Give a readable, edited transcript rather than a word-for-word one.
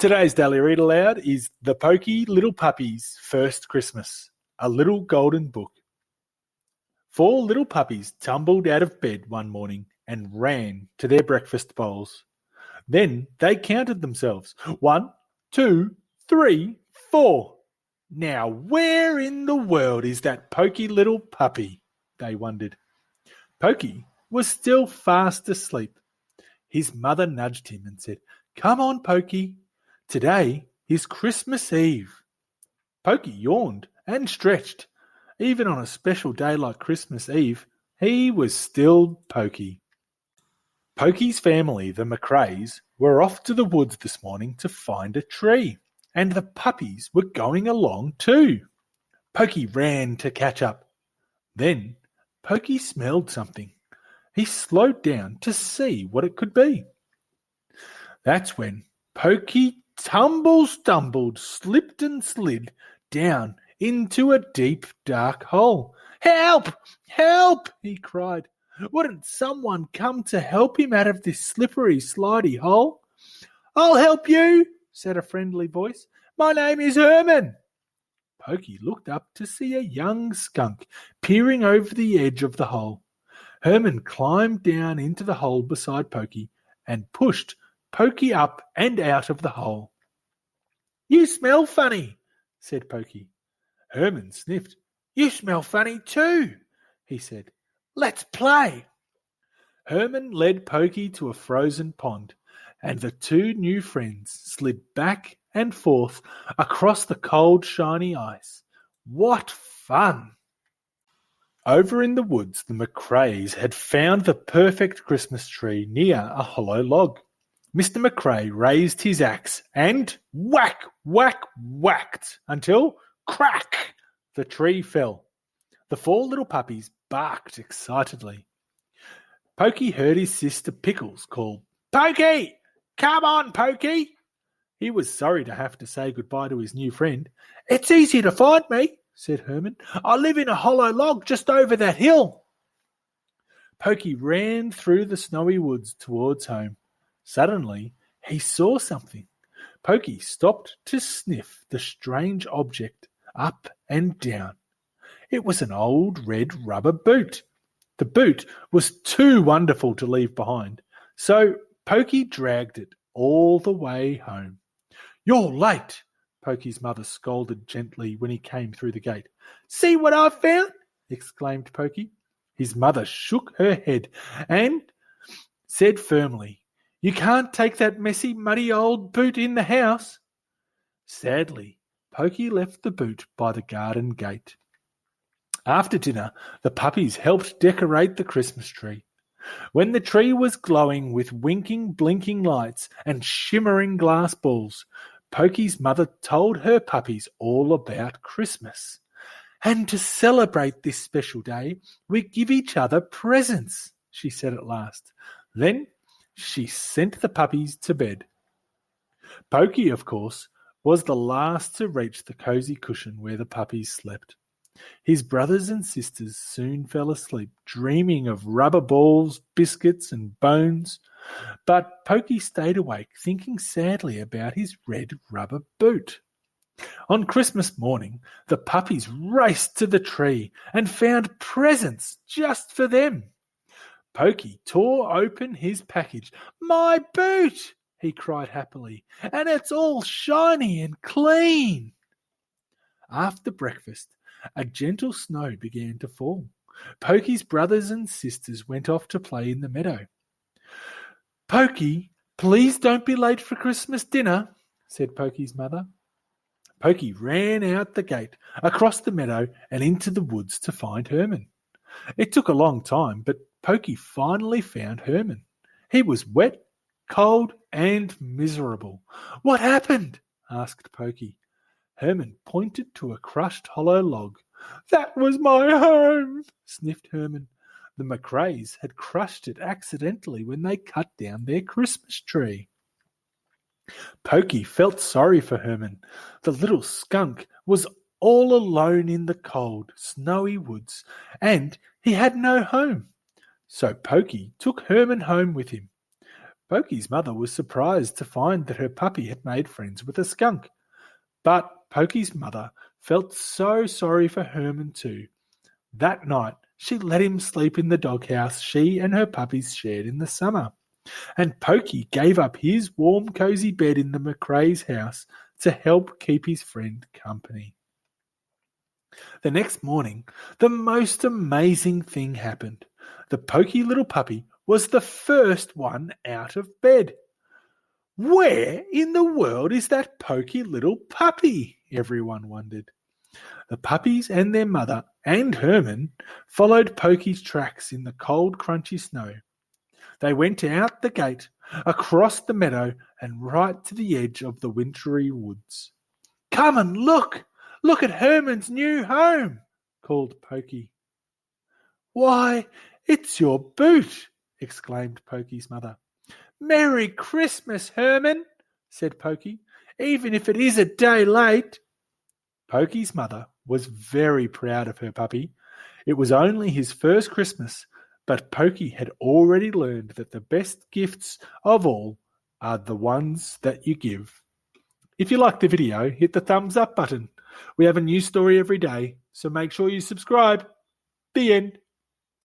Today's Daily Read Aloud is The Poky Little Puppy's First Christmas, a little golden book. 4 little puppies tumbled out of bed one morning and ran to their breakfast bowls. Then they counted themselves. 1, 2, 3, 4. Now where in the world is that poky little puppy? They wondered. Poky was still fast asleep. His mother nudged him and said, "Come on, Poky. Today is Christmas Eve." Poky yawned and stretched. Even on a special day like Christmas Eve, he was still Poky. Poky's family, the McRaes, were off to the woods this morning to find a tree, and the puppies were going along too. Poky ran to catch up. Then Poky smelled something. He slowed down to see what it could be. That's when Poky stumbled, slipped and slid down into a deep, dark hole. "Help! Help!" he cried. Wouldn't someone come to help him out of this slippery, slidey hole? "I'll help you," said a friendly voice. "My name is Herman." Poky looked up to see a young skunk peering over the edge of the hole. Herman climbed down into the hole beside Poky and pushed Poky up and out of the hole. "You smell funny," said Poky. Herman sniffed. "You smell funny too," he said. "Let's play." Herman led Poky to a frozen pond, and the 2 new friends slid back and forth across the cold, shiny ice. What fun! Over in the woods, the McRaes had found the perfect Christmas tree near a hollow log. Mr. McRae raised his axe and whack, whack, whacked until, crack, the tree fell. The 4 little puppies barked excitedly. Poky heard his sister Pickles call, "Poky! Come on, Poky!" He was sorry to have to say goodbye to his new friend. "It's easy to find me," said Herman. "I live in a hollow log just over that hill." Poky ran through the snowy woods towards home. Suddenly, he saw something. Poky stopped to sniff the strange object up and down. It was an old red rubber boot. The boot was too wonderful to leave behind, so Poky dragged it all the way home. "You're late," Poky's mother scolded gently when he came through the gate. "See what I've found?" exclaimed Poky. His mother shook her head and said firmly, "You can't take that messy, muddy old boot in the house." Sadly, Poky left the boot by the garden gate. After dinner, the puppies helped decorate the Christmas tree. When the tree was glowing with winking, blinking lights and shimmering glass balls, Poky's mother told her puppies all about Christmas. "And to celebrate this special day, we give each other presents," she said at last. Then she sent the puppies to bed. Poky, of course, was the last to reach the cosy cushion where the puppies slept. His brothers and sisters soon fell asleep, dreaming of rubber balls, biscuits, and bones. But Poky stayed awake, thinking sadly about his red rubber boot. On Christmas morning, the puppies raced to the tree and found presents just for them. Poky tore open his package. "My boot!" he cried happily, "and it's all shiny and clean." After breakfast, a gentle snow began to fall. Poky's brothers and sisters went off to play in the meadow. "Poky, please don't be late for Christmas dinner," said Poky's mother. Poky ran out the gate, across the meadow, and into the woods to find Herman. It took a long time, but Poky finally found Herman. He was wet, cold, and miserable. "What happened?" asked Poky. Herman pointed to a crushed hollow log. "That was my home," sniffed Herman. The McRaes had crushed it accidentally when they cut down their Christmas tree. Poky felt sorry for Herman. The little skunk was all alone in the cold, snowy woods, and he had no home. So Poky took Herman home with him. Poky's mother was surprised to find that her puppy had made friends with a skunk. But Poky's mother felt so sorry for Herman too. That night, she let him sleep in the doghouse she and her puppies shared in the summer. And Poky gave up his warm, cosy bed in the McRae's house to help keep his friend company. The next morning, the most amazing thing happened. The Poky little puppy was the first one out of bed. Where in the world is that Poky little puppy? Everyone wondered. The puppies and their mother and Herman followed Poky's tracks in the cold, crunchy snow. They went out the gate, across the meadow, and right to the edge of the wintry woods. Come and look! Look at Herman's new home! Called Poky. Why, it's your boot! Exclaimed Poky's mother. Merry Christmas, Herman, said Poky, even if it is a day late. Poky's mother was very proud of her puppy. It was only his first Christmas, but Poky had already learned that the best gifts of all are the ones that you give. If you liked the video, hit the thumbs up button. We have a new story every day, so make sure you subscribe. The end.